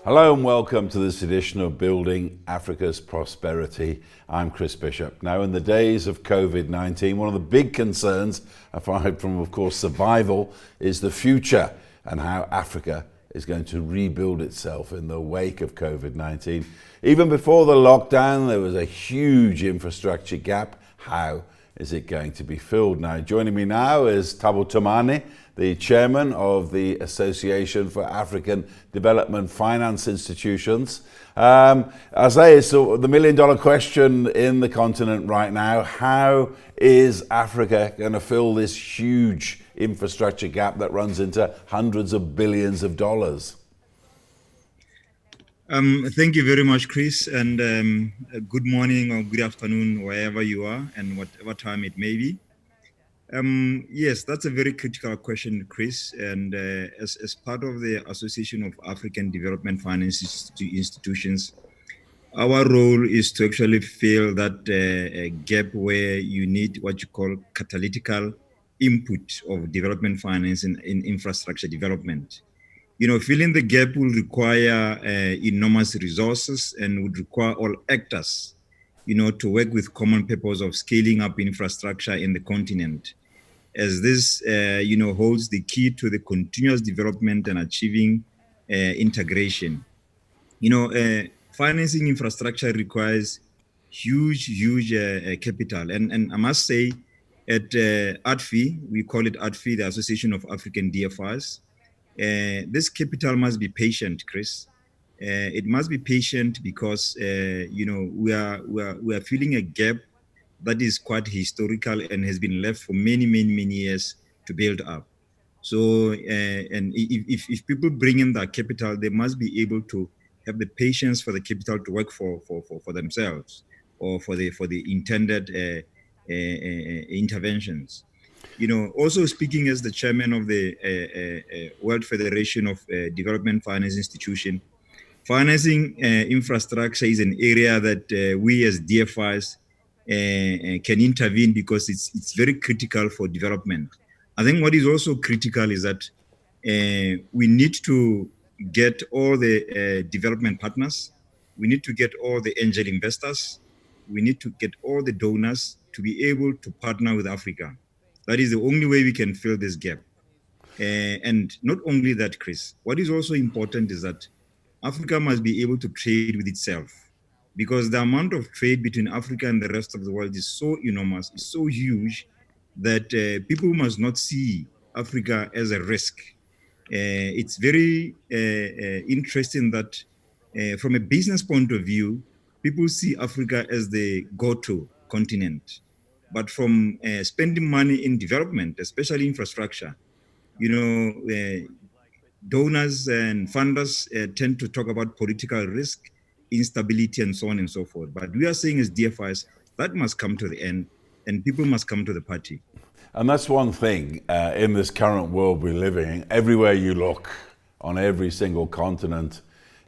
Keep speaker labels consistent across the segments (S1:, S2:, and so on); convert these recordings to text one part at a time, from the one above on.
S1: Hello and welcome to this edition of Building Africa's Prosperity. I'm Chris Bishop. Now, in the days of COVID-19, one of the big concerns, aside from, of course, survival, is the future and how Africa is going to rebuild itself in the wake of COVID-19. Even before the lockdown, there was a huge infrastructure gap. How is it going to be filled? Now, joining me now is Thabo Thamane, the chairman of the Association for African Development Finance Institutions. As I say, so the million-dollar question in the continent right now, how is Africa going to fill this huge infrastructure gap that runs into hundreds of billions of dollars?
S2: Thank you very much, Chris, and good morning or good afternoon, wherever you are and whatever time it may be. Yes, that's a very critical question, Chris. And as part of the Association of African Development Finance Institutions, our role is to actually fill that gap where you need what you call catalytical input of development finance in infrastructure development. You know, filling the gap will require enormous resources and would require all actors, to work with common purpose of scaling up infrastructure in the continent, as this, holds the key to the continuous development and achieving integration. Financing infrastructure requires huge capital. And I must say, at ADFI, we call it ADFI, the Association of African DFIs, this capital must be patient, Chris. It must be patient because, we are filling a gap that is quite historical and has been left for many years to build up. So, and if people bring in that capital, they must be able to have the patience for the capital to work for themselves or for the intended interventions. Also speaking as the chairman of the World Federation of Development Finance Institution, financing infrastructure is an area that we as DFIs can intervene because it's very critical for development. I think what is also critical is that we need to get all the development partners, we need to get all the angel investors, we need to get all the donors to be able to partner with Africa. That is the only way we can fill this gap. And not only that, Chris, what is also important is that Africa must be able to trade with itself, because the amount of trade between Africa and the rest of the world is so enormous, is so huge, that people must not see Africa as a risk. It's very interesting that from a business point of view, people see Africa as the go-to continent. But from spending money in development, especially infrastructure, donors and funders tend to talk about political risk, instability, and so on and so forth. But we are saying as DFIs, that must come to the end and people must come to the party.
S1: And that's one thing in this current world we live in. Everywhere you look, on every single continent,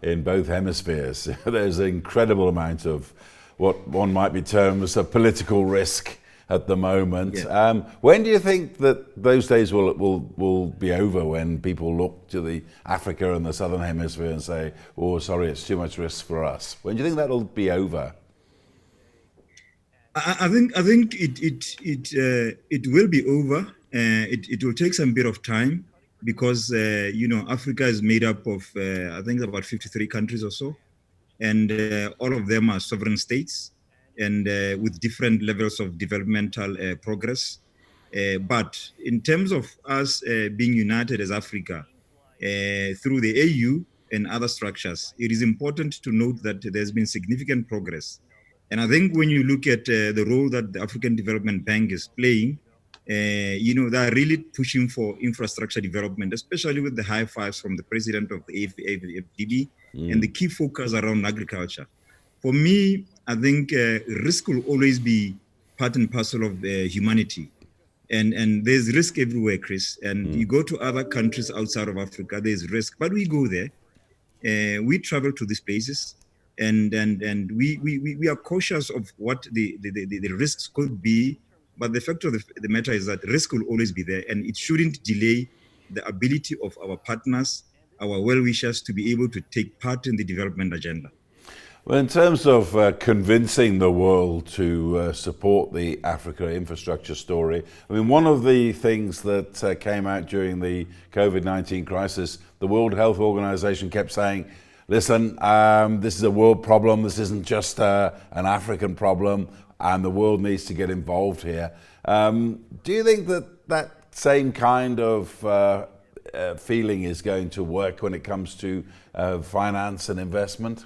S1: in both hemispheres, there's an incredible amount of what one might be termed as a political risk at the moment. Yeah. When do you think that those days will be over, when people look to the Africa and the Southern Hemisphere and say, oh, sorry, it's too much risk for us? When do you think that'll be over?
S2: I think it will be over. It will take some bit of time because Africa is made up of I think about 53 countries or so, and all of them are sovereign states and with different levels of developmental progress. But in terms of us being united as Africa through the AU and other structures, it is important to note that there's been significant progress. And I think when you look at the role that the African Development Bank is playing, they are really pushing for infrastructure development, especially with the high fives from the president of the AFDB and the key focus around agriculture. For me, I think risk will always be part and parcel of humanity. And there's risk everywhere, Chris. And you go to other countries outside of Africa, there's risk. But we go there. We travel to these places. And we are cautious of what the risks could be. But the fact of the matter is that risk will always be there. And it shouldn't delay the ability of our partners our well-wishers to be able to take part in the development agenda.
S1: Well, in terms of convincing the world to support the Africa infrastructure story, I mean, one of the things that came out during the COVID-19 crisis, the World Health Organization kept saying, listen, this is a world problem. This isn't just an African problem, and the world needs to get involved here. Do you think that that same kind of feeling is going to work when it comes to finance and investment?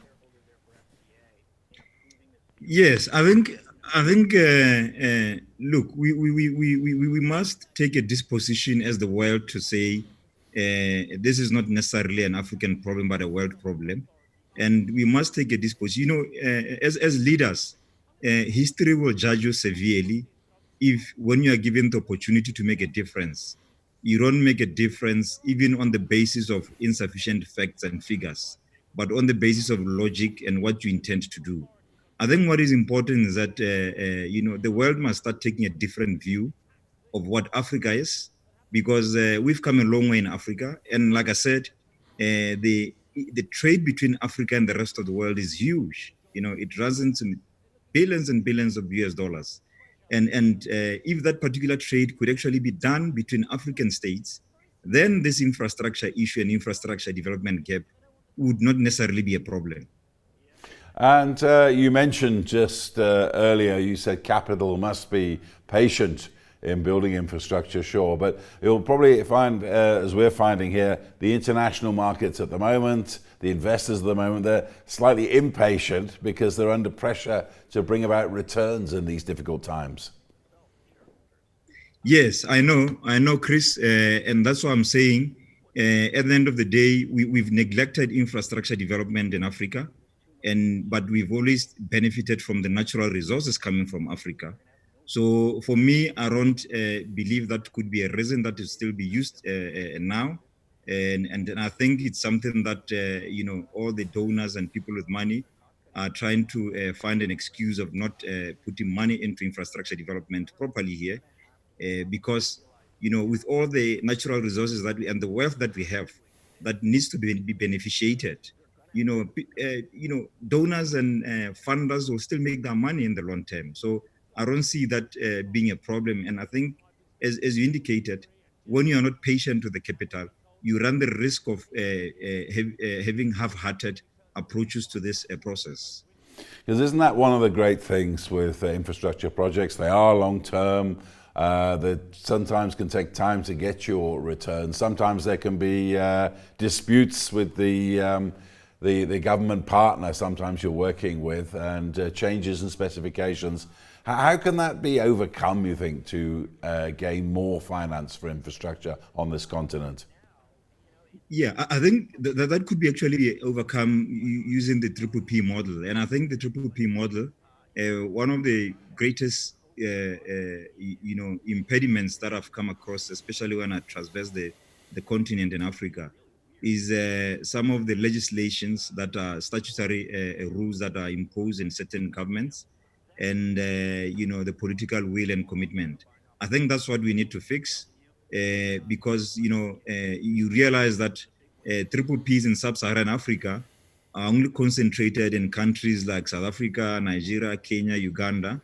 S2: Yes, I think. Look, we must take a disposition as the world to say this is not necessarily an African problem, but a world problem, and we must take a disposition. As leaders, history will judge you severely if, when you are given the opportunity to make a difference, you don't make a difference even on the basis of insufficient facts and figures, but on the basis of logic and what you intend to do. I think what is important is that the world must start taking a different view of what Africa is, because we've come a long way in Africa, and like I said, the trade between Africa and the rest of the world is huge. It runs into billions and billions of US dollars, and if that particular trade could actually be done between African states, then this infrastructure issue and infrastructure development gap would not necessarily be a problem.
S1: And you mentioned just earlier, you said capital must be patient in building infrastructure, sure, but you'll probably find, as we're finding here, the international markets at the moment, the investors at the moment, they're slightly impatient because they're under pressure to bring about returns in these difficult times.
S2: Yes, I know, Chris, and that's what I'm saying. At the end of the day, we've neglected infrastructure development in Africa, but we've always benefited from the natural resources coming from Africa. So for me, I don't believe that could be a reason that it still be used now, and I think it's something that all the donors and people with money are trying to find an excuse of not putting money into infrastructure development properly here, because with all the natural resources and the wealth that we have, that needs to be beneficiated. Donors and funders will still make their money in the long term. So I don't see that being a problem. And I think, as you indicated, when you are not patient with the capital, you run the risk of having half-hearted approaches to this process.
S1: Because isn't that one of the great things with infrastructure projects? They are long-term. They sometimes can take time to get your return. Sometimes there can be disputes with the government partner sometimes you're working with, and changes in specifications. How can that be overcome, you think, to gain more finance for infrastructure on this continent?
S2: Yeah, I think that could be actually overcome using the triple P model. And I think the triple P model, one of the greatest impediments that I've come across, especially when I traverse the continent in Africa, is some of the legislations that are statutory rules that are imposed in certain governments, and the political will and commitment. I think that's what we need to fix, because you realize that triple Ps in sub-Saharan Africa are only concentrated in countries like South Africa, Nigeria, Kenya, Uganda,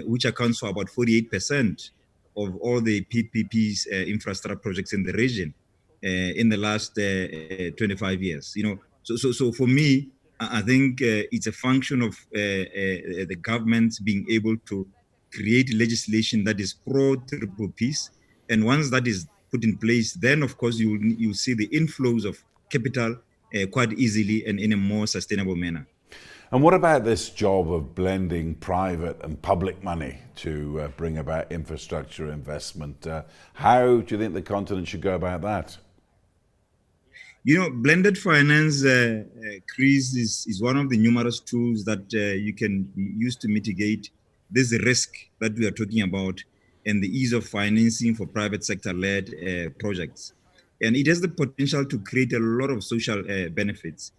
S2: which accounts for about 48% of all the PPPs infrastructure projects in the region in the last 25 years. So for me, I think it's a function of the government being able to create legislation that is pro triple Ps, and once that is put in place, then of course you see the inflows of capital quite easily and in a more sustainable manner.
S1: And what about this job of blending private and public money to bring about infrastructure investment? How do you think the continent should go about that?
S2: Blended finance, Chris, is one of the numerous tools that you can use to mitigate this risk that we are talking about, and the ease of financing for private sector-led projects. And it has the potential to create a lot of social benefits,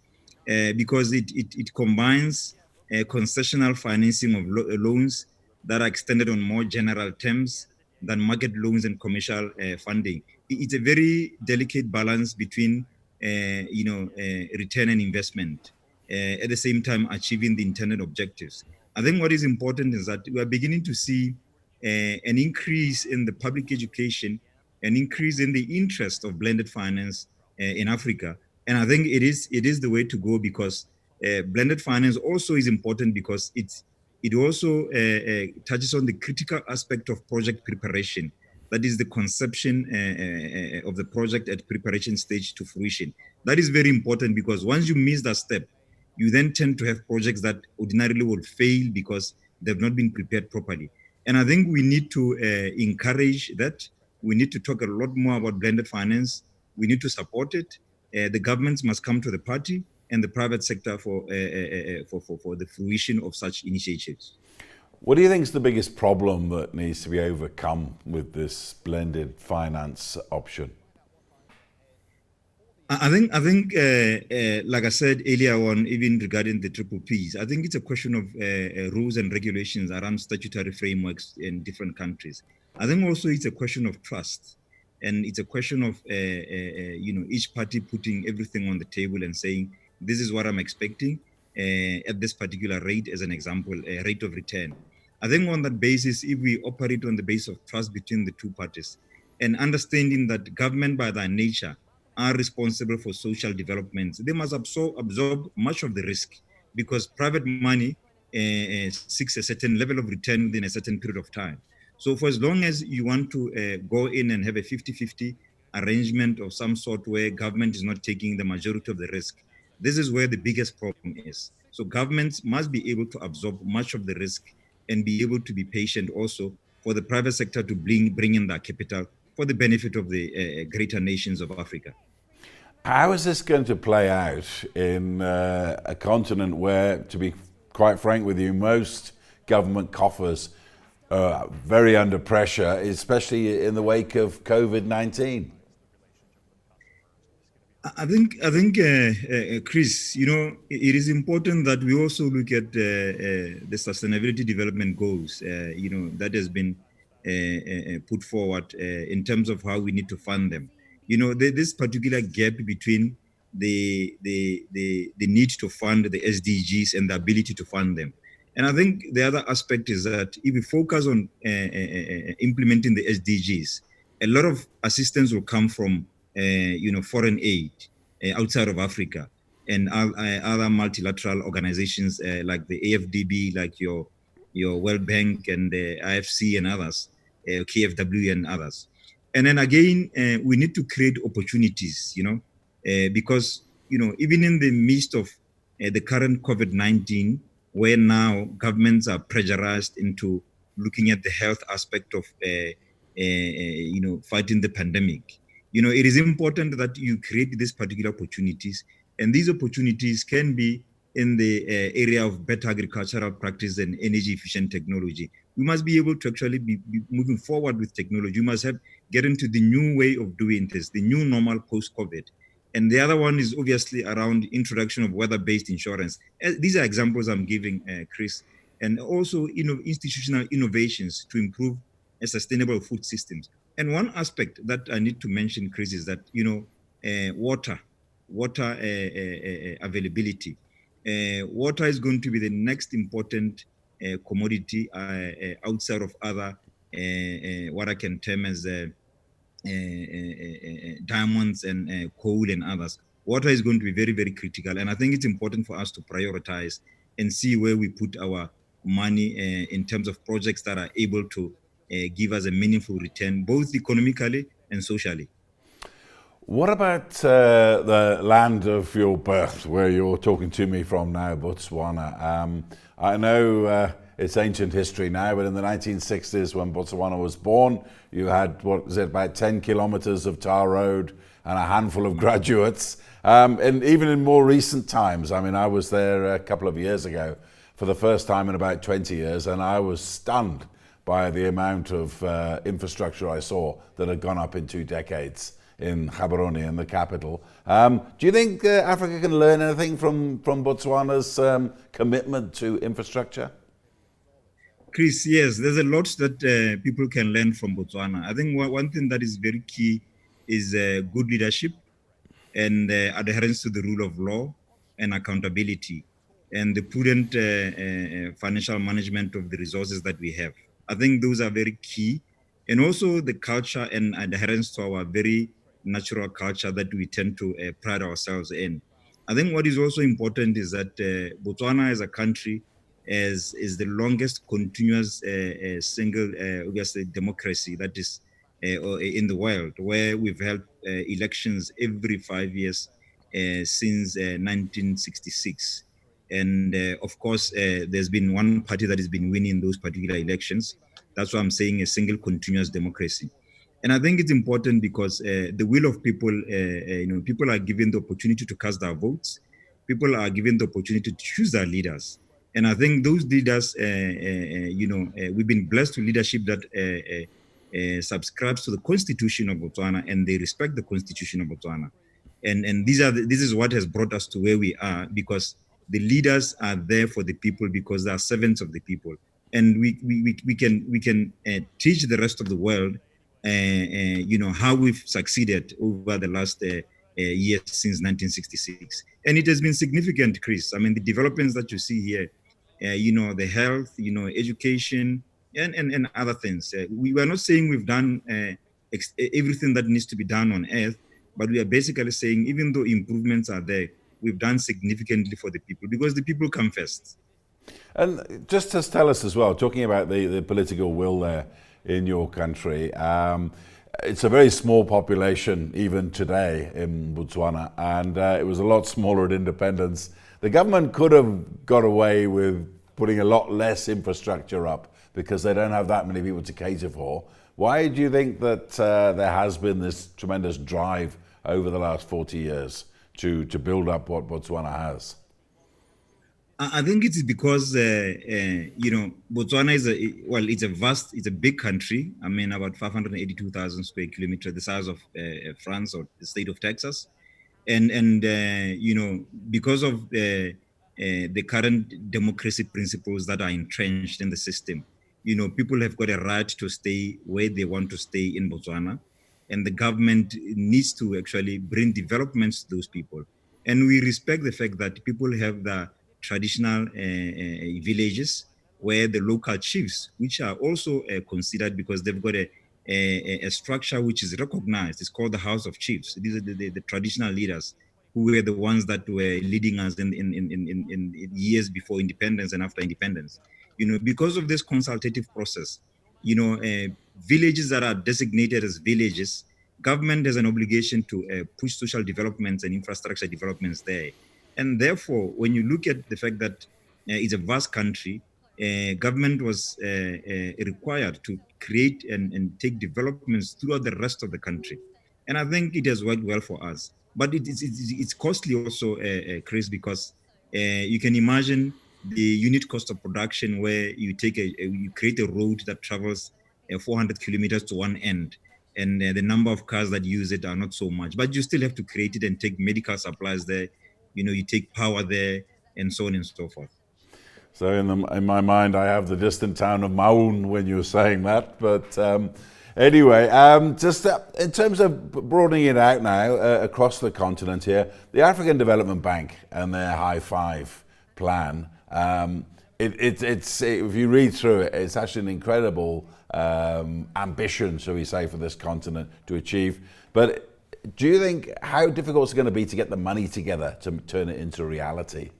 S2: because it combines concessional financing of loans that are extended on more general terms than market loans and commercial funding. It's a very delicate balance between return on investment, at the same time achieving the intended objectives. I think what is important is that we are beginning to see an increase in the public education, an increase in the interest of blended finance in Africa. And I think it is the way to go, because blended finance also is important because it also touches on the critical aspect of project preparation. That is the conception of the project at preparation stage to fruition. That is very important, because once you miss that step, you then tend to have projects that ordinarily will fail because they've not been prepared properly. And I think we need to encourage that. We need to talk a lot more about blended finance. We need to support it. The governments must come to the party, and the private sector for the fruition of such initiatives.
S1: What do you think is the biggest problem that needs to be overcome with this blended finance option?
S2: I think, like I said earlier on, even regarding the triple Ps, I think it's a question of rules and regulations around statutory frameworks in different countries. I think also it's a question of trust, and it's a question of each party putting everything on the table and saying, this is what I'm expecting at this particular rate, as an example, a rate of return. I think on that basis, if we operate on the basis of trust between the two parties, and understanding that government by their nature are responsible for social development, they must absorb much of the risk, because private money seeks a certain level of return within a certain period of time. So for as long as you want to go in and have a 50-50 arrangement of some sort where government is not taking the majority of the risk, this is where the biggest problem is. So governments must be able to absorb much of the risk and be able to be patient also for the private sector to bring in that capital for the benefit of the greater nations of Africa.
S1: How is this going to play out in a continent where, to be quite frank with you, most government coffers are very under pressure, especially in the wake of COVID-19?
S2: I think, Chris, it is important that we also look at the sustainability development goals, that has been put forward in terms of how we need to fund them. This particular gap between the need to fund the SDGs and the ability to fund them. And I think the other aspect is that if we focus on implementing the SDGs, a lot of assistance will come from foreign aid outside of Africa, and other multilateral organizations like the AFDB, like your World Bank and the IFC and others, KFW and others. And then again, we need to create opportunities, because even in the midst of the current COVID-19, where now governments are pressurized into looking at the health aspect of fighting the pandemic. It is important that you create these particular opportunities, and these opportunities can be in the area of better agricultural practice and energy efficient technology. We must be able to actually be moving forward with technology. We must get into the new way of doing this, the new normal post-COVID. And the other one is obviously around introduction of weather-based insurance. These are examples I'm giving, Chris, and also institutional innovations to improve sustainable food systems. And one aspect that I need to mention, Chris, is that water availability. Water is going to be the next important commodity outside of other what I can term as diamonds and coal and others. Water is going to be very, very critical, and I think it's important for us to prioritize and see where we put our money in terms of projects that are able to give us a meaningful return, both economically and socially.
S1: What about the land of your birth, where you're talking to me from now, Botswana? I know it's ancient history now, but in the 1960s, when Botswana was born, you had, about 10 kilometers of tar road and a handful of graduates. And even in more recent times, I was there a couple of years ago for the first time in about 20 years, and I was stunned by the amount of infrastructure I saw that had gone up in 2 decades in Gaborone, in the capital. Do you think Africa can learn anything from Botswana's commitment to infrastructure?
S2: Chris, yes, there's a lot that people can learn from Botswana. I think one thing that is very key is good leadership, and adherence to the rule of law and accountability, and the prudent financial management of the resources that we have. I think those are very key. And also the culture and adherence to our very natural culture that we tend to pride ourselves in. I think what is also important is that Botswana as a country is the longest continuous single democracy that is in the world, where we've held elections every 5 years since 1966. And of course, there's been one party that has been winning those particular elections. That's why I'm saying a single continuous democracy. And I think it's important because the will of people, people are given the opportunity to cast their votes. People are given the opportunity to choose their leaders. And I think those leaders, we've been blessed with leadership that subscribes to the Constitution of Botswana, and they respect the Constitution of Botswana. And this is what has brought us to where we are, because the leaders are there for the people, because they are servants of the people. And we can teach the rest of the world how we've succeeded over the last years since 1966. And it has been significant, Chris. I mean, the developments that you see here, the health, education, and other things. We were not saying we've done everything that needs to be done on earth, but we are basically saying, even though improvements are there, we've done significantly for the people, because the people come first.
S1: And just to tell us as well, talking about the political will there in your country, it's a very small population even today in Botswana, and it was a lot smaller at independence. The government could have got away with putting a lot less infrastructure up because they don't have that many people to cater for. Why do you think that there has been this tremendous drive over the last 40 years to build up what Botswana has?
S2: I think it is because Botswana it's a big country. I mean, about 582,000 square kilometers, the size of France or the state of Texas, and because of the current democracy principles that are entrenched in the system, people have got a right to stay where they want to stay in Botswana, and the government needs to actually bring developments to those people. And we respect the fact that people have the traditional villages where the local chiefs, which are also considered because they've got a structure which is recognized. It's called the House of Chiefs. These are the traditional leaders who were the ones that were leading us in years before independence and after independence. Because of this consultative process, villages that are designated as villages, government has an obligation to push social developments and infrastructure developments there. And therefore, when you look at the fact that it's a vast country, government was required to create and take developments throughout the rest of the country. And I think it has worked well for us. But it's costly also, Chris, because you can imagine the unit cost of production where you create a road that travels 400 kilometers to one end, and the number of cars that use it are not so much. But you still have to create it and take medical supplies there. You take power there, and so on and so forth.
S1: So in my mind, I have the distant town of Maun when you were saying that. But anyway, just in terms of broadening it out now across the continent here, the African Development Bank and their High Five plan, it's if you read through it, it's actually an incredible ambition, shall we say, for this continent to achieve. But do you think how difficult it's going to be to get the money together to turn it into reality?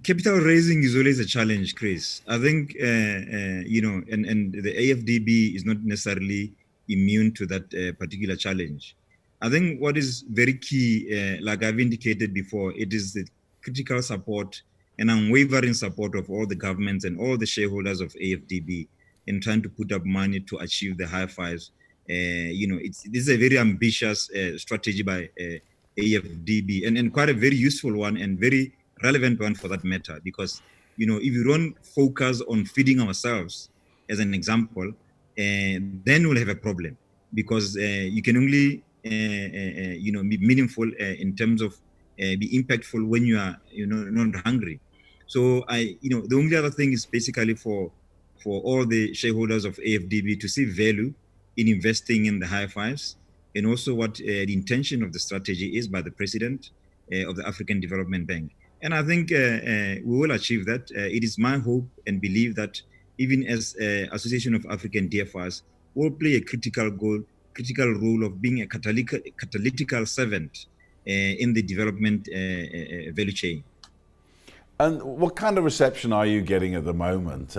S2: Capital raising is always a challenge, Chris. I think, and the AFDB is not necessarily immune to that particular challenge. I think what is very key, like I've indicated before, it is the critical support and unwavering support of all the governments and all the shareholders of AFDB in trying to put up money to achieve the high fives. This is a very ambitious strategy by AFDB, and quite a very useful one and very relevant one for that matter, because if you don't focus on feeding ourselves as an example, then we'll have a problem, because you can only be meaningful in terms of be impactful when you are not hungry. So the only other thing is basically for all the shareholders of AFDB to see value in investing in the high fives, and also what the intention of the strategy is by the president of the African Development Bank. And I think we will achieve that. It is my hope and belief that even as Association of African DFIs, will play a critical role of being a catalytical servant in the development value chain.
S1: And what kind of reception are you getting at the moment?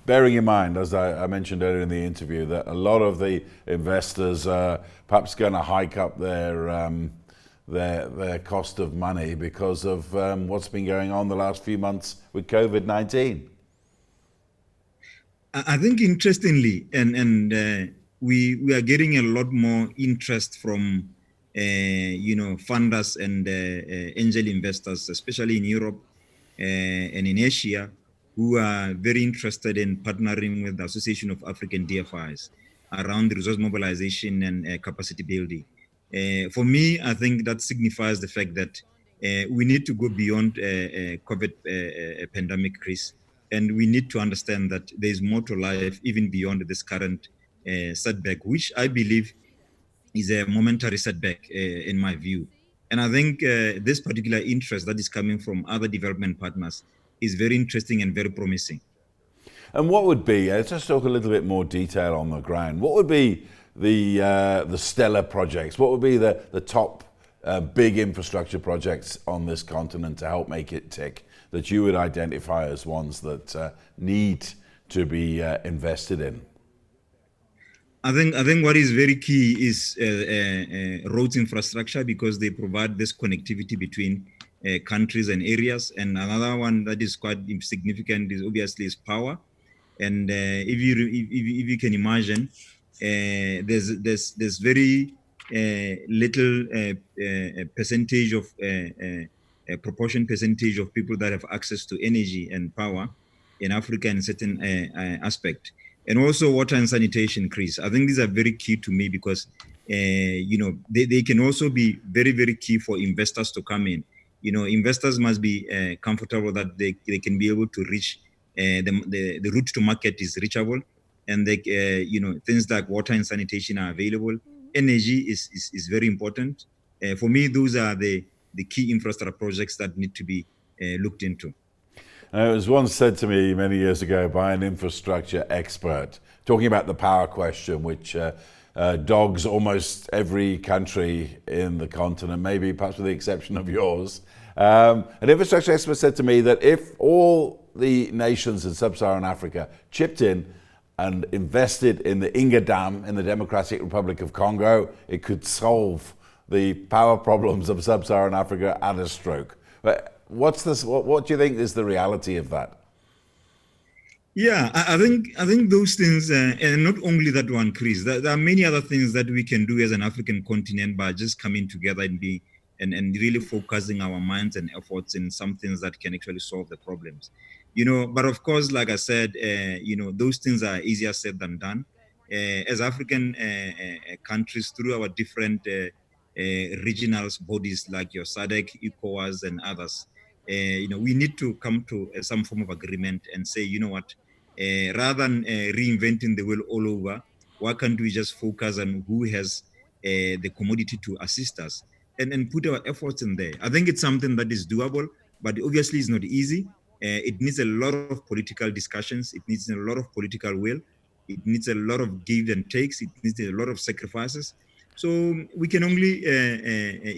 S1: Bearing in mind, as I mentioned earlier in the interview, that a lot of the investors are perhaps going to hike up their cost of money because of what's been going on the last few months with COVID-19.
S2: I think interestingly, and we are getting a lot more interest from funders and angel investors, especially in Europe and in Asia, who are very interested in partnering with the Association of African DFIs around resource mobilization and capacity building. For me, I think that signifies the fact that we need to go beyond COVID pandemic crisis, and we need to understand that there's more to life even beyond this current setback, which I believe is a momentary setback in my view. And I think this particular interest that is coming from other development partners is very interesting and very promising.
S1: And what would be, let's just talk a little bit more detail on the ground, what would be the stellar projects? What would be the top big infrastructure projects on this continent to help make it tick that you would identify as ones that need to be invested in?
S2: I think what is very key is roads infrastructure, because they provide this connectivity between countries and areas. And another one that is quite significant is obviously power. And if you can imagine, there's very little percentage of proportion percentage of people that have access to energy and power in Africa in certain aspect. And also water and sanitation, Chris. I think these are very key to me because, they can also be very, very key for investors to come in. Investors must be comfortable that they can be able to reach the route to market is reachable, and things like water and sanitation are available. Energy is very important. For me, those are the key infrastructure projects that need to be looked into.
S1: It was once said to me many years ago by an infrastructure expert, talking about the power question, which dogs almost every country in the continent, maybe perhaps with the exception of yours. An infrastructure expert said to me that if all the nations in sub-Saharan Africa chipped in and invested in the Inga Dam in the Democratic Republic of Congo, it could solve the power problems of sub-Saharan Africa at a stroke. But what do you think is the reality of that?
S2: Yeah, I think those things, and not only that one, Chris. There are many other things that we can do as an African continent by just coming together and really focusing our minds and efforts in some things that can actually solve the problems. But of course, like I said, those things are easier said than done. As African countries, through our different regional bodies like your SADC, ECOWAS, and others, we need to come to some form of agreement and say, you know what, rather than reinventing the wheel all over, why can't we just focus on who has the commodity to assist us and put our efforts in there? I think it's something that is doable, but obviously it's not easy. It needs a lot of political discussions. It needs a lot of political will. It needs a lot of give and takes. It needs a lot of sacrifices. So we can only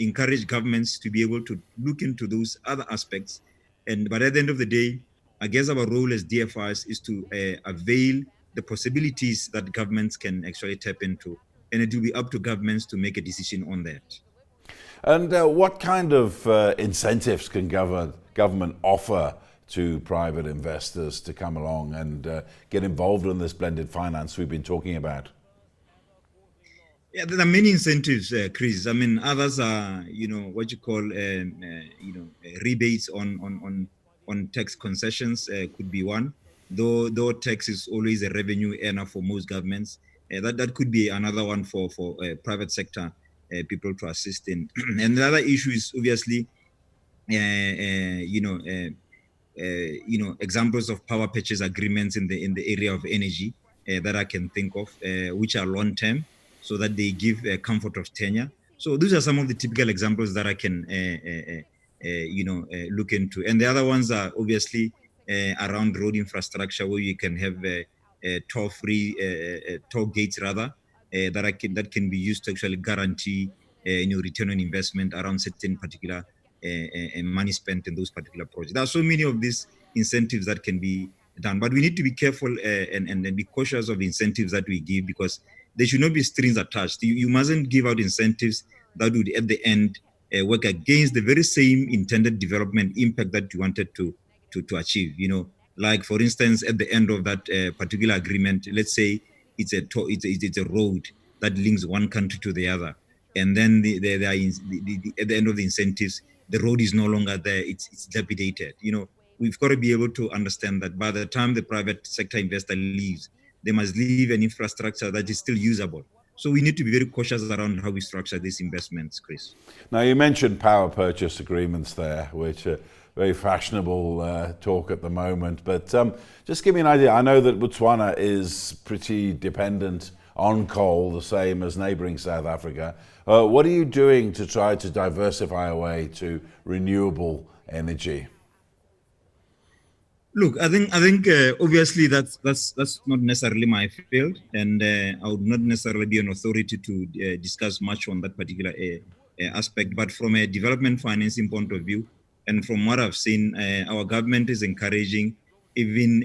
S2: encourage governments to be able to look into those other aspects. But at the end of the day, I guess our role as DFIs is to avail the possibilities that governments can actually tap into. And it will be up to governments to make a decision on that.
S1: And what kind of incentives can government offer to private investors to come along and get involved in this blended finance we've been talking about?
S2: Yeah, there are many incentives, Chris. I mean, others are, what you call, rebates on tax concessions could be one. Though tax is always a revenue earner for most governments, that could be another one for private sector people to assist in. And the other issue is obviously, examples of power purchase agreements in the area of energy that I can think of, which are long term. so that they give a comfort of tenure. So these are some of the typical examples that I can look into. And the other ones are obviously around road infrastructure, where you can have toll-free toll gates rather that can be used to actually guarantee return on investment around certain particular money spent in those particular projects. There are so many of these incentives that can be done, but we need to be careful and be cautious of the incentives that we give, because there should not be strings attached. You mustn't give out incentives that would at the end work against the very same intended development impact that you wanted to achieve. Like for instance, at the end of that particular agreement, let's say it's a road that links one country to the other, and then at the end of the incentives, the road is no longer there. It's dilapidated. We've got to be able to understand that by the time the private sector investor leaves, they must leave an infrastructure that is still usable. So we need to be very cautious around how we structure these investments, Chris.
S1: Now, you mentioned power purchase agreements there, which are very fashionable talk at the moment. But just give me an idea. I know that Botswana is pretty dependent on coal, the same as neighbouring South Africa. What are you doing to try to diversify away to renewable energy?
S2: Look, I think obviously that's not necessarily my field, and I would not necessarily be an authority to discuss much on that particular aspect. But from a development financing point of view, and from what I've seen, our government is encouraging even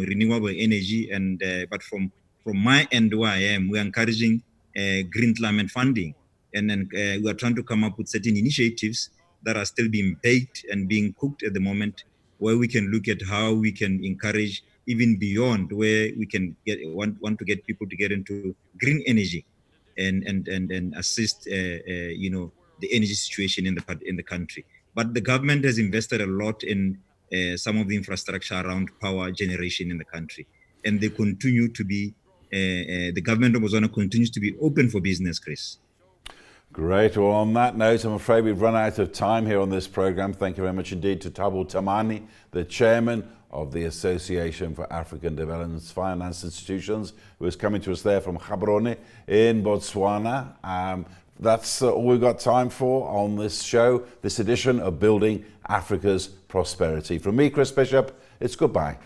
S2: renewable energy, and but from my end where I am, we're encouraging green climate funding, and then we are trying to come up with certain initiatives that are still being baked and being cooked at the moment, where we can look at how we can encourage even beyond where we can want to get people to get into green energy and assist the energy situation in the country. But the government has invested a lot in some of the infrastructure around power generation in the country, and they continue to be the government of Botswana continues to be open for business, Chris.
S1: Great. Well, on that note, I'm afraid we've run out of time here on this program. Thank you very much indeed to Thabo Thamane, the chairman of the Association for African Development Finance Institutions, who is coming to us there from Gaborone in Botswana. That's all we've got time for on this show, this edition of Building Africa's Prosperity. From me, Chris Bishop, it's goodbye.